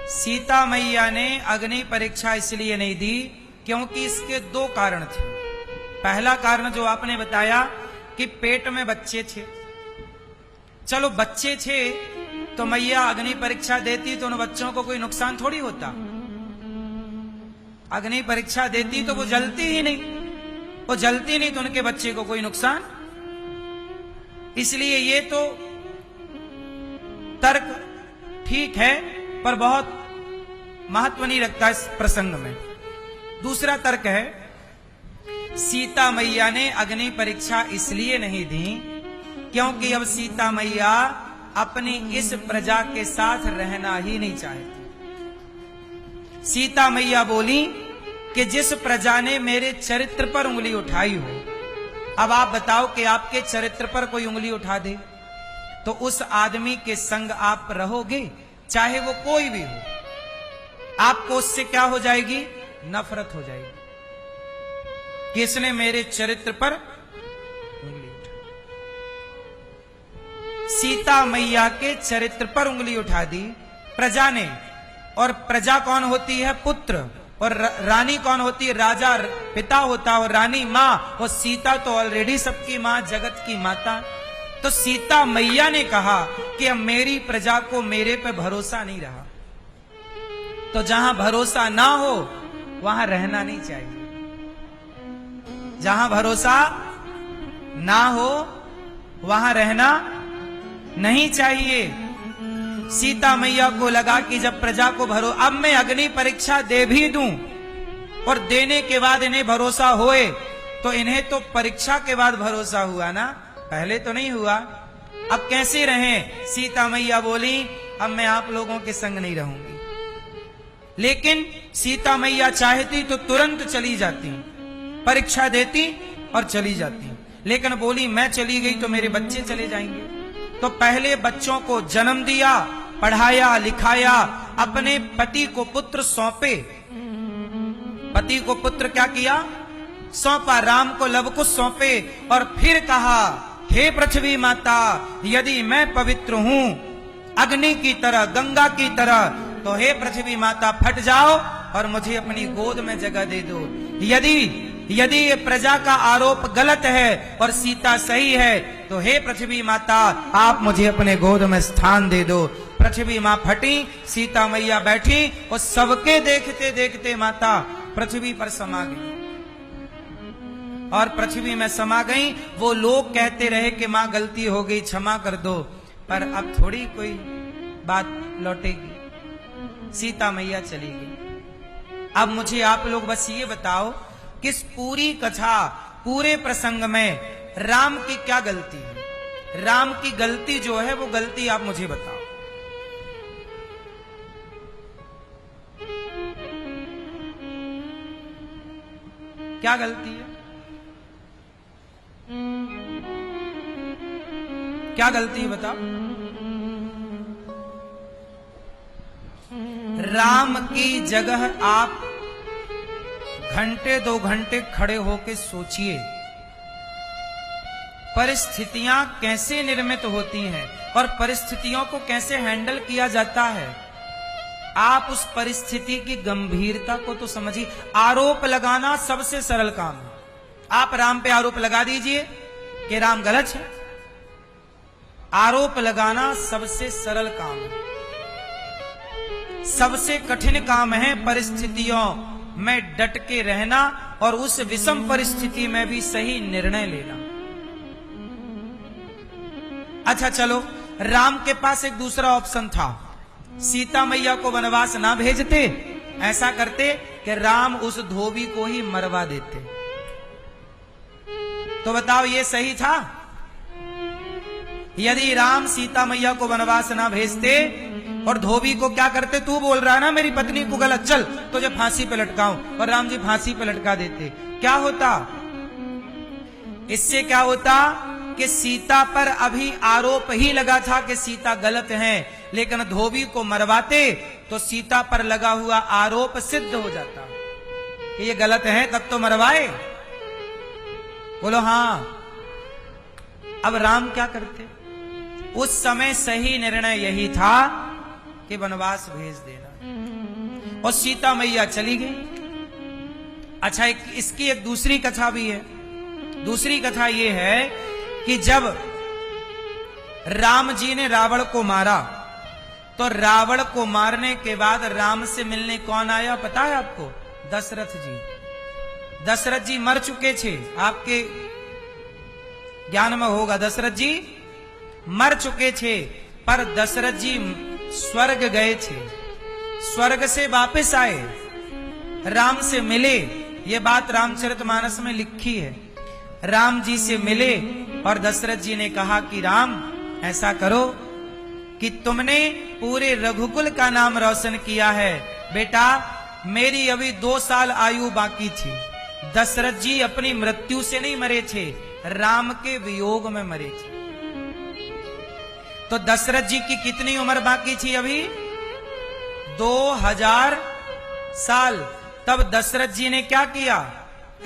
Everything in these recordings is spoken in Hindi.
सीता मैया ने अग्नि परीक्षा इसलिए नहीं दी क्योंकि इसके दो कारण थे। पहला कारण जो आपने बताया कि पेट में बच्चे थे। चलो बच्चे थे तो मैया अग्नि परीक्षा देती तो उन बच्चों को कोई नुकसान थोड़ी होता। अग्नि परीक्षा देती तो वो जलती ही नहीं, वो जलती नहीं तो उनके बच्चे को कोई नुकसान। इसलिए ये तो तर्क ठीक है पर बहुत महत्व नहीं रखता इस प्रसंग में। दूसरा तर्क है, सीता मैया ने अग्नि परीक्षा इसलिए नहीं दी क्योंकि अब सीता मैया अपनी इस प्रजा के साथ रहना ही नहीं चाहती। सीता मैया बोली कि जिस प्रजा ने मेरे चरित्र पर उंगली उठाई हो, अब आप बताओ कि आपके चरित्र पर कोई उंगली उठा दे तो उस आदमी के संग आप रहोगे, चाहे वो कोई भी हो। आपको उससे क्या हो जाएगी? नफरत हो जाएगी कि इसने मेरे चरित्र पर उंगली उठाई। सीता मैया के चरित्र पर उंगली उठा दी प्रजा ने। और प्रजा कौन होती है? पुत्र। और रानी कौन होती है? राजा पिता होता है और रानी मां। और सीता तो ऑलरेडी सबकी मां, जगत की माता। तो सीता मैया ने कहा कि अब मेरी प्रजा को मेरे पे भरोसा नहीं रहा, तो जहां भरोसा ना हो वहां रहना नहीं चाहिए। जहां भरोसा ना हो वहां रहना नहीं चाहिए। सीता मैया को लगा कि जब प्रजा को अब मैं अग्नि परीक्षा दे भी दूं और देने के बाद इन्हें भरोसा होए तो इन्हें तो परीक्षा के बाद भरोसा हुआ ना, पहले तो नहीं हुआ। अब कैसे रहें? सीता मैया बोली अब मैं आप लोगों के संग नहीं रहूंगी। लेकिन सीता मैया चाहती तो तुरंत चली जाती, परीक्षा देती और चली जाती। लेकिन बोली मैं चली गई तो मेरे बच्चे चले जाएंगे। तो पहले बच्चों को जन्म दिया, पढ़ाया लिखाया, अपने पति को पुत्र सौंपे। पति को पुत्र क्या किया? सौंपा, राम को लव कुश सौंपे। और फिर कहा हे पृथ्वी माता, यदि मैं पवित्र हूं अग्नि की तरह, गंगा की तरह, तो हे पृथ्वी माता फट जाओ और मुझे अपनी गोद में जगह दे दो। यदि ये प्रजा का आरोप गलत है और सीता सही है तो हे पृथ्वी माता आप मुझे अपने गोद में स्थान दे दो। पृथ्वी मां फटी, सीता मैया बैठी और सबके देखते देखते माता पृथ्वी पर समा गई। और पृथ्वी में समा गई। वो लोग कहते रहे कि मां गलती हो गई, क्षमा कर दो, पर अब थोड़ी कोई बात लौटेगी। सीता मैया चली गई। अब मुझे आप लोग बस ये बताओ कि इस पूरी कथा, पूरे प्रसंग में राम की क्या गलती है? राम की गलती जो है वो गलती आप मुझे बताओ। क्या गलती है? क्या गलती है बताओ? राम की जगह आप घंटे 2 घंटे खड़े होकर सोचिए, परिस्थितियां कैसे निर्मित होती हैं और परिस्थितियों को कैसे हैंडल किया जाता है। आप उस परिस्थिति की गंभीरता को तो समझिए। आरोप लगाना सबसे सरल काम है। आप राम पे आरोप लगा दीजिए कि राम गलत है। आरोप लगाना सबसे सरल काम है। सबसे कठिन काम है परिस्थितियों में डट के रहना और उस विषम परिस्थिति में भी सही निर्णय लेना। अच्छा चलो, राम के पास एक दूसरा ऑप्शन था। सीता मैया को वनवास ना भेजते, ऐसा करते कि राम उस धोबी को ही मरवा देते। तो बताओ ये सही था? यदि राम सीता मैया को वनवास ना भेजते और धोबी को क्या करते? तू बोल रहा है ना मेरी पत्नी को गलत, चल तुझे फांसी पे लटकाऊं, और राम जी फांसी पे लटका देते। क्या होता? इससे क्या होता कि सीता पर अभी आरोप ही लगा था कि सीता गलत है, लेकिन धोबी को मरवाते तो सीता पर लगा हुआ आरोप सिद्ध हो जाता कि ये गलत है, तब तो मरवाए। बोलो हां। अब राम क्या करते? उस समय सही निर्णय यही था कि वनवास भेज देना। और सीता मैया चली गई। अच्छा, इसकी एक दूसरी कथा भी है। दूसरी कथा ये है कि जब राम जी ने रावण को मारा, तो रावण को मारने के बाद राम से मिलने कौन आया पता है आपको? दशरथ जी। दशरथ जी मर चुके थे, आपके ज्ञान में होगा। दशरथ जी मर चुके थे, पर दशरथ जी स्वर्ग गए थे। स्वर्ग से वापस आए, राम से मिले। ये बात रामचरितमानस में लिखी है। राम जी से मिले और दशरथ जी ने कहा कि राम, ऐसा करो कि तुमने पूरे रघुकुल का नाम रोशन किया है। बेटा, मेरी अभी 2 साल आयु बाकी थी। दशरथ जी अपनी मृत्यु से नहीं मरे थे, राम के वियोग में मरे थे। तो दशरथ जी की कितनी उम्र बाकी थी अभी? 2000 साल। तब दशरथ जी ने क्या किया?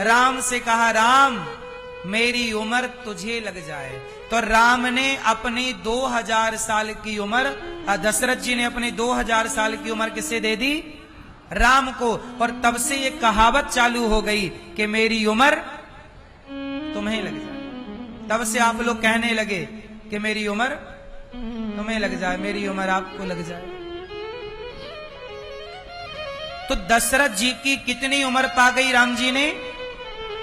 राम से कहा, राम मेरी उम्र तुझे लग जाए। तो राम ने अपनी 2000 साल की उम्र, दशरथ जी ने अपनी 2000 साल की उम्र किसे दे दी? राम को। और तब से ये कहावत चालू हो गई कि मेरी उम्र तुम्हें लग जाए। तब से आप लोग कहने लगे कि मेरी उम्र तुम्हें लग जाए, मेरी उम्र आपको लग जाए। तो दशरथ जी की कितनी उम्र पा गई राम जी ने?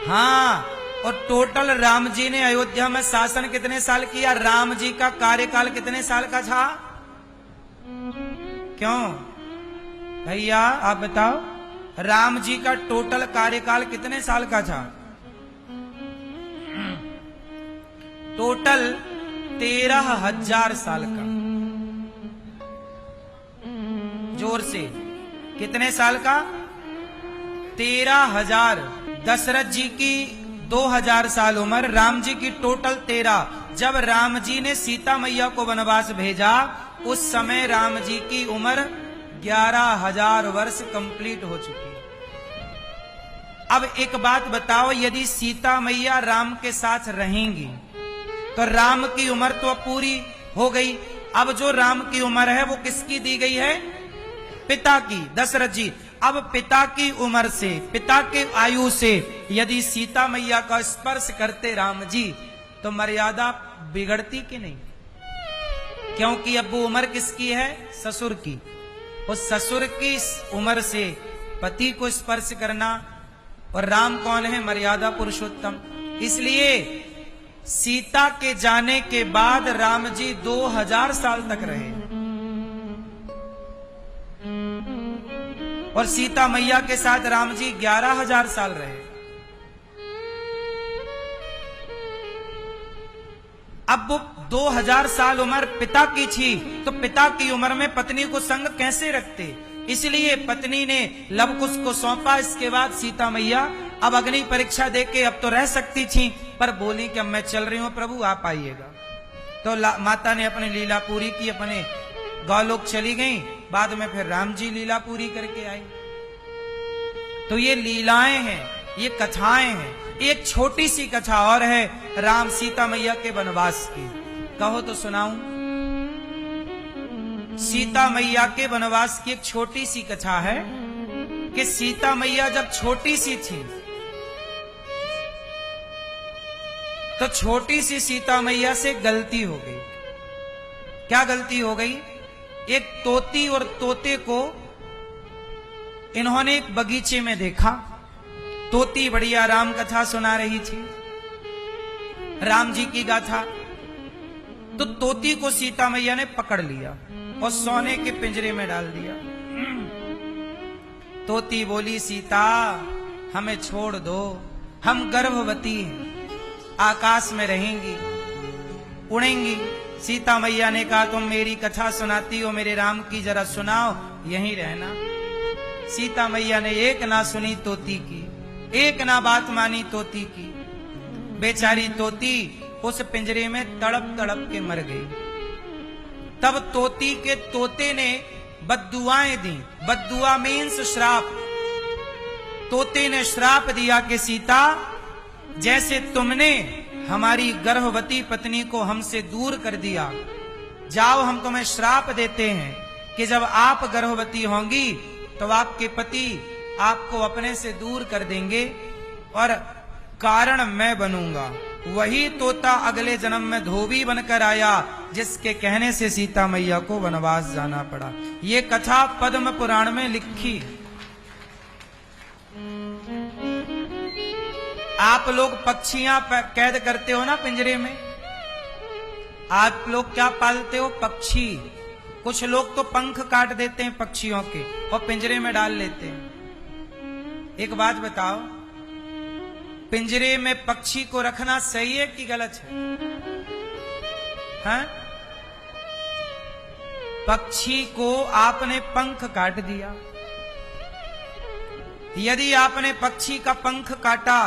हाँ, और टोटल राम जी ने अयोध्या में शासन कितने साल किया? राम जी का कार्यकाल कितने साल का था? क्यों भैया आप बताओ, राम जी का टोटल कार्यकाल कितने साल का था? टोटल 13,000 साल का। जोर से, कितने साल का? 13,000। दशरथ जी की 2000 साल उम्र, राम जी की टोटल 13। जब राम जी ने सीता मैया को वनवास भेजा, उस समय राम जी की उम्र 11,000 वर्ष कंप्लीट हो चुकी है। अब एक बात बताओ, यदि सीता मैया राम के साथ रहेंगी तो राम की उम्र तो पूरी हो गई। अब जो राम की उम्र है वो किसकी दी गई है? पिता की, दशरथ जी। अब पिता की उम्र से, पिता के आयु से यदि सीता मैया का स्पर्श करते राम जी, तो मर्यादा बिगड़ती कि नहीं? क्योंकि अब वो उम्र किसकी है? ससुर की। उस ससुर की उम्र से पति को स्पर्श करना, और राम कौन है? मर्यादा पुरुषोत्तम। इसलिए सीता के जाने के बाद राम जी 2000 साल तक रहे, और सीता मैया के साथ राम जी 11,000 साल रहे। अब वो 2000 साल उम्र पिता की थी, तो पिता की उम्र में पत्नी को संग कैसे रखते? इसलिए पत्नी ने लवकुश को सौंपा। इसके बाद सीता मैया अब अग्नि परीक्षा देके अब तो रह सकती थी, पर बोली कि अब मैं चल रही हूं प्रभु, आप आइएगा। तो माता ने अपनी लीला पूरी की, अपने गौलोक चली गई। बाद में फिर राम जी लीला पूरी करके आई। तो ये लीलाएं हैं, ये कथाएं हैं। एक छोटी सी कथा और है राम सीता मैया के वनवास की, कहो तो सुनाऊं। सीता मैया के वनवास की एक छोटी सी कथा है कि सीता मैया जब छोटी सी थी, तो छोटी सी सीता मैया से गलती हो गई। क्या गलती हो गई? एक तोती और तोते को इन्होंने एक बगीचे में देखा। तोती बढ़िया राम कथा सुना रही थी, राम जी की गाथा। तो तोती को सीता मैया ने पकड़ लिया और सोने के पिंजरे में डाल दिया। तोती बोली, सीता हमें छोड़ दो, हम गर्भवती हैं, आकाश में रहेंगी, उड़ेंगी। सीता मैया ने कहा, तुम मेरी कथा सुनाती हो, मेरे राम की जरा सुनाओ, यहीं रहना। सीता मैया ने एक ना सुनी तोती की, एक ना बात मानी तोती की। बेचारी तोती उस पिंजरे में तड़प तड़प के मर गई। तब तोती के तोते ने बद्दुआएं दी। बद्दुआ मीन्स श्राप। तोते ने श्राप दिया कि सीता, जैसे तुमने हमारी गर्भवती पत्नी को हमसे दूर कर दिया, जाओ हम तुम्हें श्राप देते हैं कि जब आप गर्भवती होंगी तो आपके पति आपको अपने से दूर कर देंगे और कारण मैं बनूंगा। वही तोता अगले जन्म में धोबी बनकर आया, जिसके कहने से सीता मैया को वनवास जाना पड़ा। ये कथा पद्म पुराण में लिखी। आप लोग पक्षियां कैद करते हो ना पिंजरे में, आप लोग क्या पालते हो? पक्षी। कुछ लोग तो पंख काट देते हैं पक्षियों के और पिंजरे में डाल लेते हैं। एक बात बताओ, पिंजरे में पक्षी को रखना सही है कि गलत है? हैं? पक्षी को आपने पंख काट दिया। यदि आपने पक्षी का पंख काटा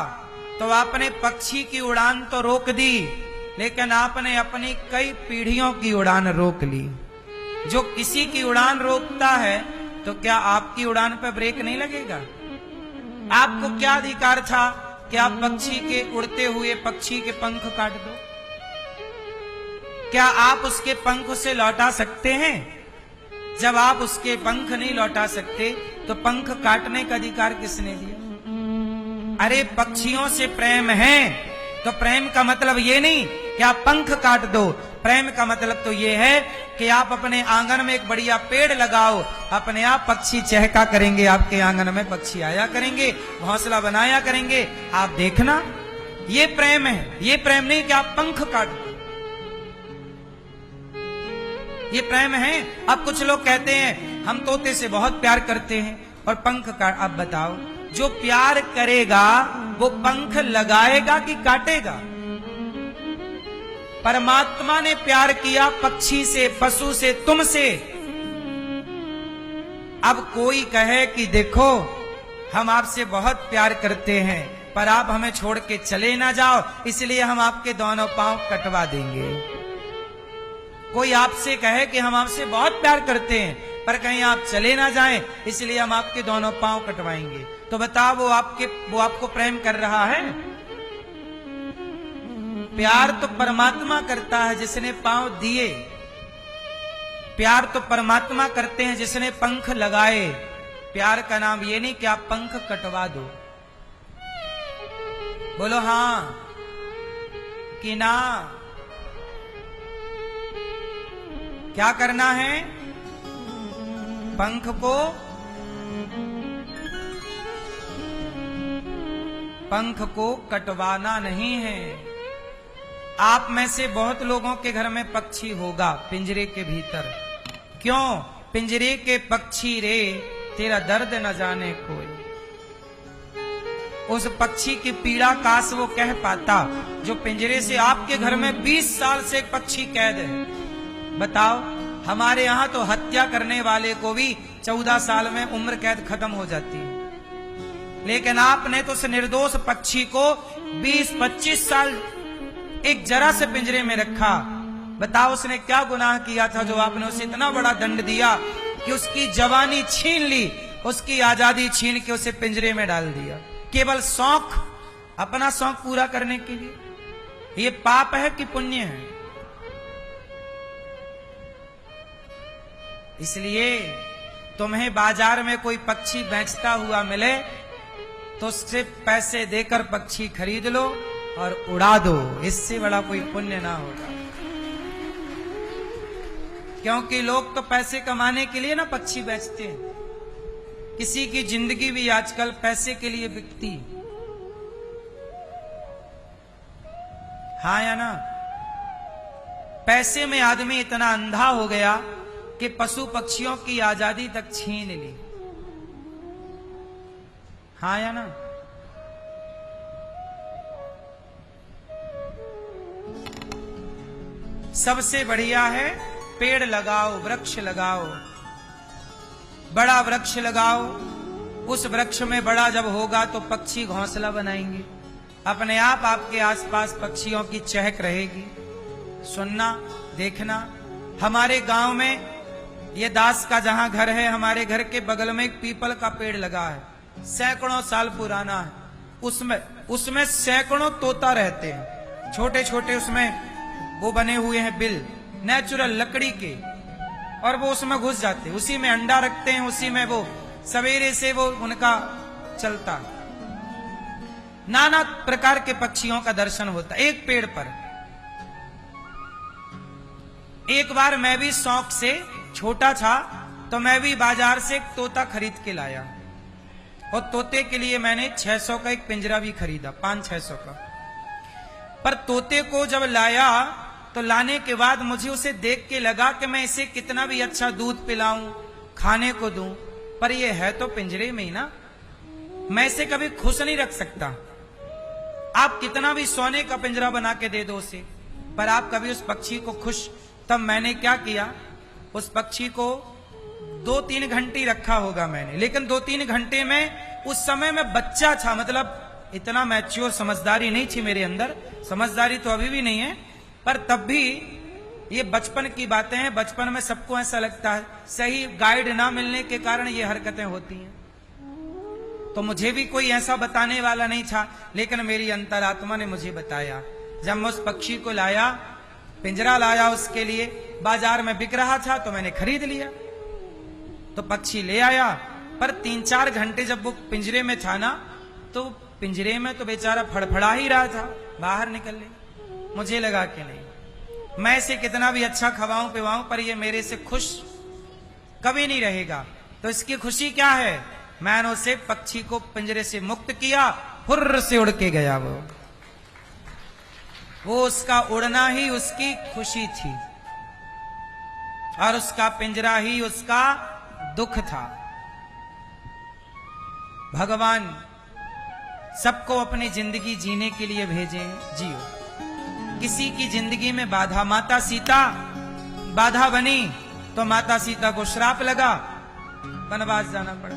तो आपने पक्षी की उड़ान तो रोक दी, लेकिन आपने अपनी कई पीढ़ियों की उड़ान रोक ली। जो किसी की उड़ान रोकता है तो क्या आपकी उड़ान पर ब्रेक नहीं लगेगा? आपको क्या अधिकार था कि आप पक्षी के उड़ते हुए पक्षी के पंख काट दो? क्या आप उसके पंख उसे लौटा सकते हैं? जब आप उसके पंख नहीं लौटा सकते तो पंख काटने का अधिकार किसने दिया? अरे पक्षियों से प्रेम है तो प्रेम का मतलब ये नहीं कि आप पंख काट दो। प्रेम का मतलब तो ये है कि आप अपने आंगन में एक बढ़िया पेड़ लगाओ, अपने आप पक्षी चहका करेंगे, आपके आंगन में पक्षी आया करेंगे, घोंसला बनाया करेंगे। आप देखना, ये प्रेम है। ये प्रेम नहीं कि आप पंख काट दो, ये प्रेम है। अब कुछ लोग कहते हैं हम तोते से बहुत प्यार करते हैं और पंख काट। अब बताओ, जो प्यार करेगा वो पंख लगाएगा कि काटेगा? परमात्मा ने प्यार किया पक्षी से, पशु से, तुमसे। अब कोई कहे कि देखो हम आपसे बहुत प्यार करते हैं पर आप हमें छोड़ के चले ना जाओ, इसलिए हम आपके दोनों पांव कटवा देंगे। कोई आपसे कहे कि हम आपसे बहुत प्यार करते हैं पर कहीं आप चले ना जाएं, इसलिए हम आपके दोनों पांव कटवाएंगे। तो बताओ वो आपको प्रेम कर रहा है? प्यार तो परमात्मा करता है जिसने पांव दिए। प्यार तो परमात्मा करते हैं जिसने पंख लगाए। प्यार का नाम ये नहीं कि आप पंख कटवा दो। बोलो हां कि ना? क्या करना है? पंख को कटवाना नहीं है। आप में से बहुत लोगों के घर में पक्षी होगा पिंजरे के भीतर। क्यों? पिंजरे के पक्षी रे तेरा दर्द न जाने कोई। उस पक्षी की पीड़ा काश वो कह पाता जो पिंजरे से आपके घर में 20 साल से एक पक्षी कैद है। बताओ, हमारे यहां तो हत्या करने वाले को भी 14 साल में उम्र कैद खत्म हो जाती है, लेकिन आपने तो उस निर्दोष पक्षी को 20-25 साल एक जरा से पिंजरे में रखा। बताओ उसने क्या गुनाह किया था जो आपने उसे इतना बड़ा दंड दिया कि उसकी जवानी छीन ली, उसकी आजादी छीन के उसे पिंजरे में डाल दिया, केवल शौक, अपना शौक पूरा करने के लिए। ये पाप है कि पुण्य है? इसलिए तुम्हें बाजार में कोई पक्षी बेचता हुआ मिले तो उससे पैसे देकर पक्षी खरीद लो और उड़ा दो, इससे बड़ा कोई पुण्य ना होगा। क्योंकि लोग तो पैसे कमाने के लिए ना पक्षी बेचते हैं। किसी की जिंदगी भी आजकल पैसे के लिए बिकती। हाँ या ना? पैसे में आदमी इतना अंधा हो गया कि पशु पक्षियों की आजादी तक छीन ली। हाँ या ना? सबसे बढ़िया है पेड़ लगाओ, वृक्ष लगाओ, बड़ा वृक्ष लगाओ। उस वृक्ष में बड़ा जब होगा तो पक्षी घोंसला बनाएंगे, अपने आप आपके आसपास पक्षियों की चहक रहेगी। सुनना, देखना, हमारे गांव में ये दास का जहां घर है, हमारे घर के बगल में एक पीपल का पेड़ लगा है, सैकड़ों साल पुराना है। उसमें सैकड़ों तोता रहते हैं, छोटे छोटे उसमें वो बने हुए हैं बिल, नेचुरल लकड़ी के। और वो उसमें घुस जाते, उसी में अंडा रखते हैं, उसी में वो सवेरे से वो उनका चलता। नाना प्रकार के पक्षियों का दर्शन होता। एक पेड़ पर एक बार मैं भी शौक से, छोटा था तो मैं भी बाजार से एक तोता खरीद के लाया, और तोते के लिए मैंने 600 का एक पिंजरा भी खरीदा, 500-600 का। पर तोते को जब लाया तो लाने के बाद मुझे उसे देख के लगा कि मैं इसे कितना भी अच्छा दूध पिलाऊं, खाने को दूं, पर ये है तो पिंजरे में ही ना, मैं इसे कभी खुश नहीं रख सकता। आप कितना भी सोने का पिंजरा बना के दे दो उसे, पर आप कभी उस पक्षी को खुश। तब मैंने क्या किया, उस पक्षी को 2-3 घंटे रखा होगा मैंने, लेकिन 2-3 घंटे में, उस समय मैं बच्चा था, मतलब इतना मैच्योर समझदारी नहीं थी मेरे अंदर, समझदारी तो अभी भी नहीं है, पर तब भी ये बचपन की बातें हैं। बचपन में सबको ऐसा लगता है, सही गाइड ना मिलने के कारण ये हरकतें होती हैं। तो मुझे भी कोई ऐसा बताने वाला नहीं था, लेकिन मेरी अंतरात्मा ने मुझे बताया। जब मैं उस पक्षी को लाया, पिंजरा लाया उसके लिए, बाजार में बिक रहा था तो मैंने खरीद लिया, तो पक्षी ले आया। पर 3-4 घंटे जब वो पिंजरे में था ना, तो पिंजरे में तो बेचारा फड़फड़ा ही रहा था, बाहर निकलने। मुझे लगा कि नहीं, मैं इसे कितना भी अच्छा खवाऊं पिवाऊं, पर ये मेरे से खुश कभी नहीं रहेगा। तो इसकी खुशी क्या है, मैंने उसे पक्षी को पिंजरे से मुक्त किया, फुर्र से उड़ के गया। वो उसका उड़ना ही उसकी खुशी थी, और उसका पिंजरा ही उसका दुख था। भगवान सबको अपनी जिंदगी जीने के लिए भेजे, जियो। किसी की जिंदगी में बाधा, माता सीता बाधा बनी तो माता सीता को श्राप लगा, वनवास जाना पड़ा।